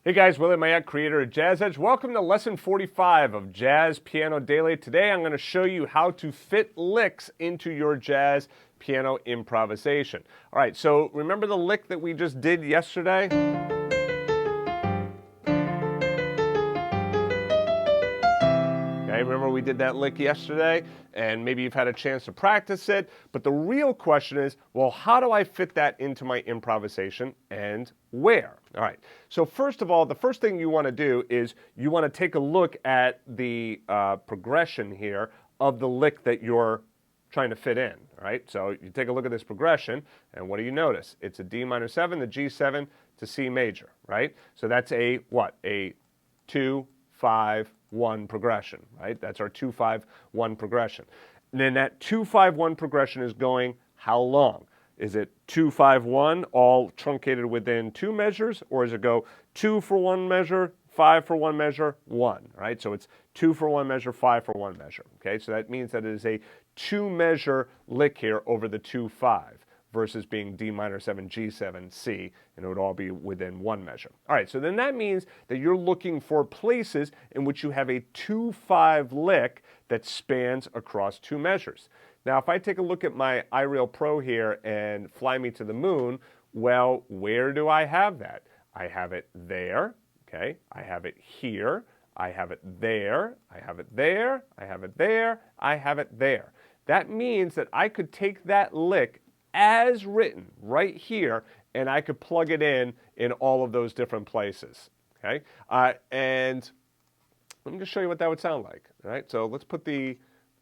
Hey guys, Willie Mayette, creator of Jazz Edge. Welcome to lesson 45 of Jazz Piano Daily. Today I'm going to show you how to fit licks into your jazz piano improvisation. All right, so remember the lick that we just did yesterday? Okay, remember we did that lick yesterday, and maybe you've had a chance to practice it, but the real question is, well, how do I fit that into my improvisation and where? All right, so first of all, the first thing you want to do is you want to take a look at the progression here of the lick that you're trying to fit in, all right? So you take a look at this progression, and what do you notice? It's a D minor 7, the G7 to C major, right? So that's a what? A 2, 5, 1 progression, right? That's our 2, 5, 1 progression. And then that 2, 5, 1 progression is going how long? Is it 2, 5, 1 all truncated within 2 measures, or does it go 2 for 1 measure, 5 for 1 measure, 1, right? So it's 2 for 1 measure, 5 for 1 measure, okay? So that means that it is a 2 measure lick here over the 2, 5. Versus being D minor 7, G7, C, and it would all be within 1 measure. All right, so then that means that you're looking for places in which you have a 2-5 lick that spans across 2 measures. Now, if I take a look at my iReal Pro here and Fly Me to the Moon, well, where do I have that? I have it there, okay? I have it here, I have it there, I have it there, I have it there, I have it there. That means that I could take that lick as written right here, and I could plug it in all of those different places, okay? And let me just show you what that would sound like, all right? So let's put the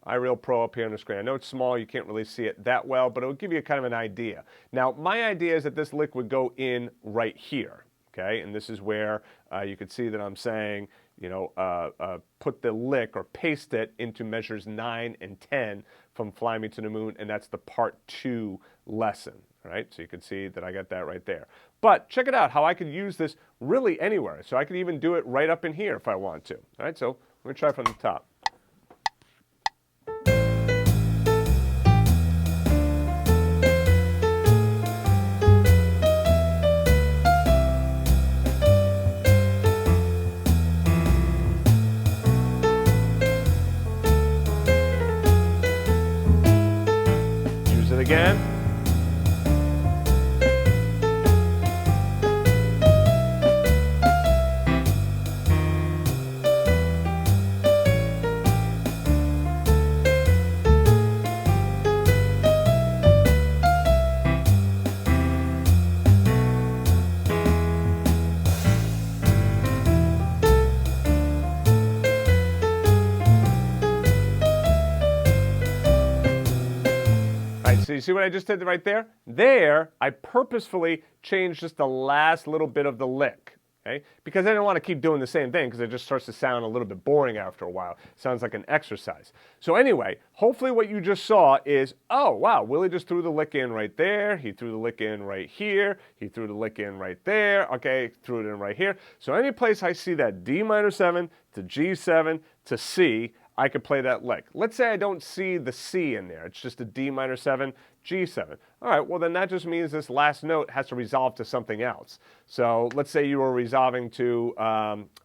iReal Pro up here on the screen. I know it's small, you can't really see it that well, but it'll give you kind of an idea. Now, my idea is that this lick would go in right here, okay? And this is where you could see that I'm saying, you know, put the lick or paste it into measures 9 and 10 from Fly Me to the Moon, and that's the part 2 lesson, all right? So you can see that I got that right there. But check it out, how I could use this really anywhere. So I could even do it right up in here if I want to, all right? So let me try from the top. Again. So you see what I just did right there? There, I purposefully changed just the last little bit of the lick, okay? Because I didn't want to keep doing the same thing because it just starts to sound a little bit boring after a while. It sounds like an exercise. So anyway, hopefully what you just saw is, oh, wow, Willie just threw the lick in right there. He threw the lick in right here. He threw the lick in right there. Okay, threw it in right here. So any place I see that D minor 7 to G7 to C, I could play that lick. Let's say I don't see the C in there. It's just a D minor 7, G7. All right, well then that just means this last note has to resolve to something else. So let's say you were resolving to,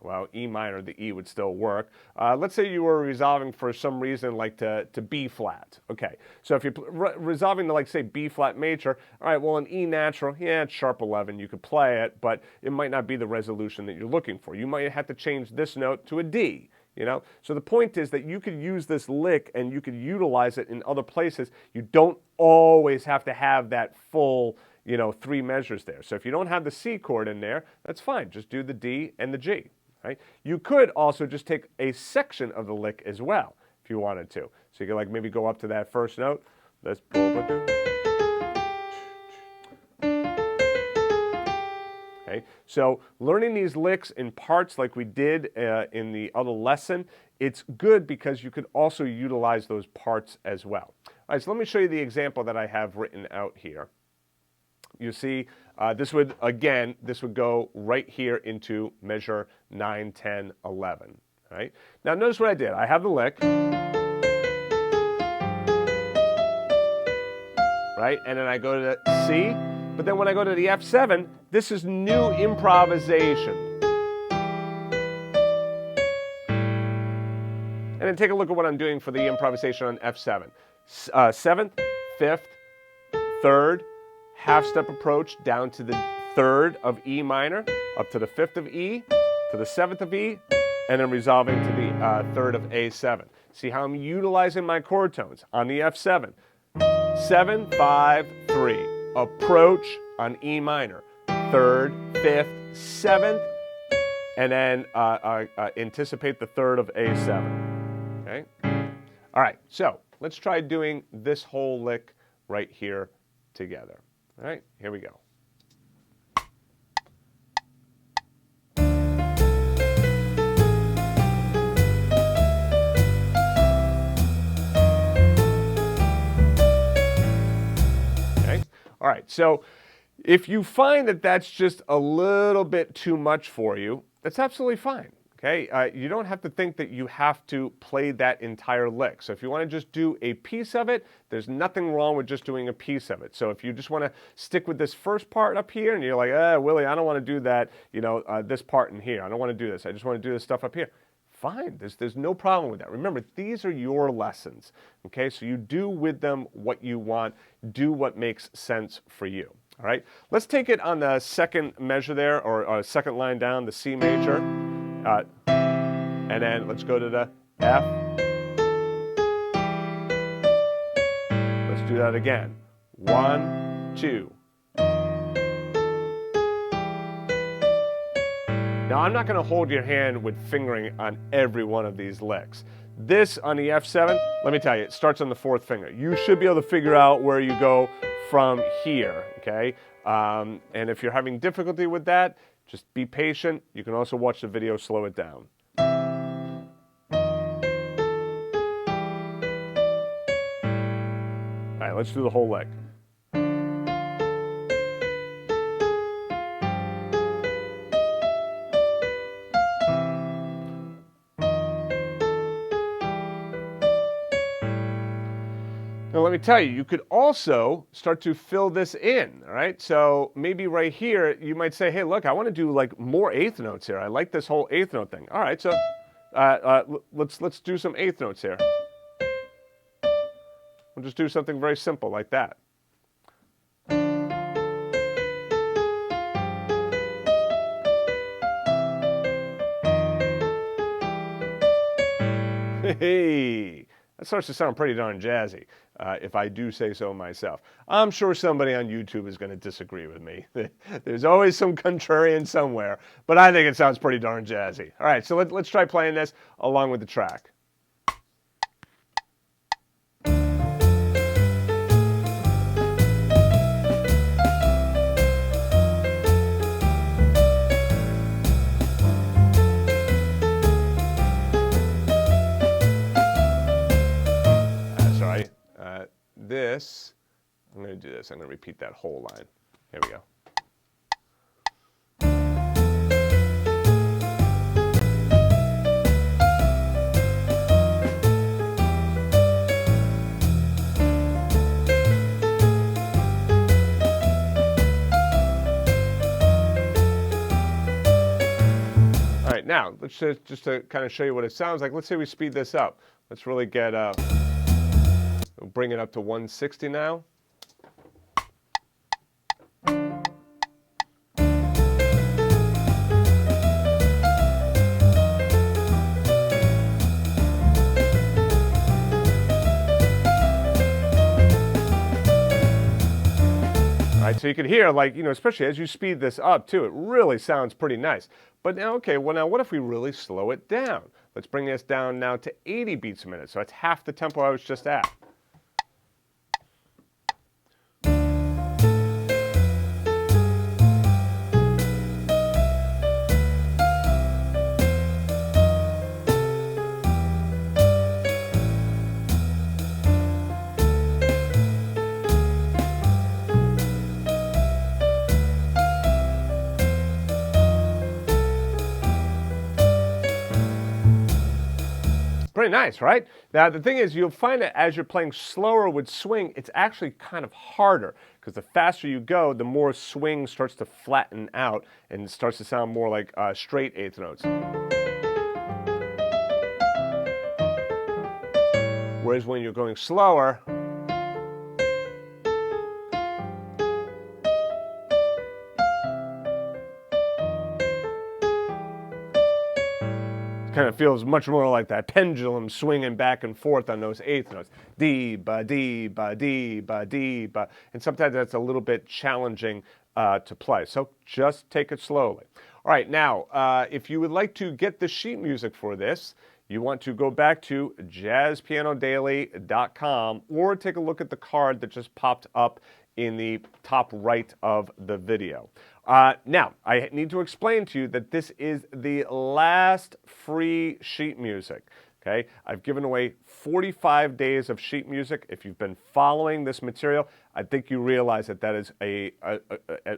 well, E minor, the E would still work. Let's say you were resolving for some reason like to B flat. Okay, so if you're resolving to like say B flat major, all right, well an E natural, yeah, it's sharp 11, you could play it, but it might not be the resolution that you're looking for. You might have to change this note to a D. You know? So the point is that you could use this lick and you could utilize it in other places. You don't always have to have that full, you know, 3 measures there. So if you don't have the C chord in there, that's fine. Just do the D and the G, right? You could also just take a section of the lick as well if you wanted to. So you could like maybe go up to that first note. Let's go. Okay, so learning these licks in parts like we did in the other lesson, it's good because you could also utilize those parts as well. All right, so let me show you the example that I have written out here. You see, this would go right here into measure 9, 10, 11. All right, now notice what I did. I have the lick, right, and then I go to the C. But then when I go to the F7, this is new improvisation. And then take a look at what I'm doing for the improvisation on F7. 7th, 5th, 3rd, half step approach down to the 3rd of E minor, up to the 5th of E, to the 7th of E, and then resolving to the 3rd of A7. See how I'm utilizing my chord tones on the F7. 7, 5, 3. Approach on E minor. 3rd, 5th, 7th, and then anticipate the 3rd of A7. Okay? All right, so let's try doing this whole lick right here together. All right, here we go. Okay, all right, so if you find that that's just a little bit too much for you, that's absolutely fine. Okay, you don't have to think that you have to play that entire lick. So if you want to just do a piece of it, there's nothing wrong with just doing a piece of it. So if you just want to stick with this first part up here and you're like, Willie, I don't want to do that, this part in here. I don't want to do this. I just want to do this stuff up here. Fine, there's no problem with that. Remember, these are your lessons, okay? So you do with them what you want, do what makes sense for you, all right? Let's take it on the second measure there, or second line down, the C major. And then let's go to the F. Let's do that again. 1, 2. Now, I'm not going to hold your hand with fingering on every one of these licks. This on the F7, let me tell you, it starts on the 4th finger. You should be able to figure out where you go from here, okay? And if you're having difficulty with that, just be patient. You can also watch the video, slow it down. All right, let's do the whole lick. Now let me tell you, you could also start to fill this in, all right? So maybe right here, you might say, hey, look, I want to do like more eighth notes here. I like this whole eighth note thing. All right, so let's do some eighth notes here. We'll just do something very simple like that. Hey, that starts to sound pretty darn jazzy, if I do say so myself. I'm sure somebody on YouTube is going to disagree with me. There's always some contrarian somewhere, but I think it sounds pretty darn jazzy. All right, so let's try playing this along with the track. I'm going to do this. I'm going to repeat that whole line. Here we go. All right, now let's just to kind of show you what it sounds like. Let's say we speed this up. Let's really get we'll bring it up to 160 now. Right, so you can hear, like, especially as you speed this up too, it really sounds pretty nice. But now, okay, well now what if we really slow it down? Let's bring this down now to 80 beats a minute. So that's half the tempo I was just at. Pretty nice, right? Now, the thing is, you'll find that as you're playing slower with swing, it's actually kind of harder because the faster you go, the more swing starts to flatten out and it starts to sound more like straight eighth notes. Whereas when you're going slower, kind of feels much more like that pendulum swinging back and forth on those eighth notes. D, ba, D, ba, D, ba, D, ba. And sometimes that's a little bit challenging to play. So just take it slowly. All right, now, if you would like to get the sheet music for this, you want to go back to jazzpianodaily.com or take a look at the card that just popped up in the top right of the video. Now, I need to explain to you that this is the last free sheet music. Okay, I've given away 45 days of sheet music. If you've been following this material, I think you realize that that is a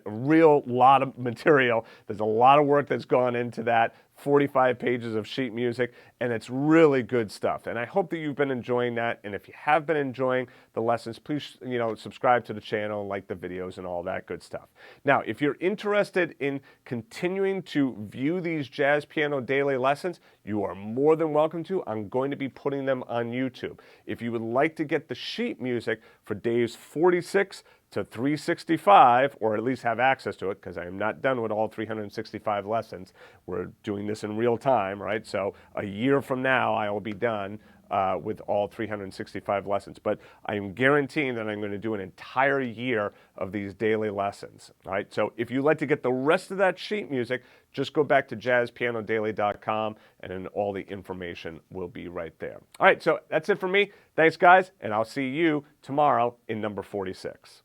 real lot of material. There's a lot of work that's gone into that. 45 pages of sheet music, and it's really good stuff. And I hope that you've been enjoying that. And if you have been enjoying the lessons, please, subscribe to the channel and like the videos and all that good stuff. Now, if you're interested in continuing to view these Jazz Piano Daily lessons, you are more than welcome to. I'm going to be putting them on YouTube. If you would like to get the sheet music for days 46 to 365, or at least have access to it, because I am not done with all 365 lessons. We're doing this in real time, right? So a year from now, I will be done with all 365 lessons. But I am guaranteeing that I'm going to do an entire year of these daily lessons, all right? So if you'd like to get the rest of that sheet music, just go back to jazzpianodaily.com, and then all the information will be right there. All right, so that's it for me. Thanks, guys, and I'll see you tomorrow in number 46.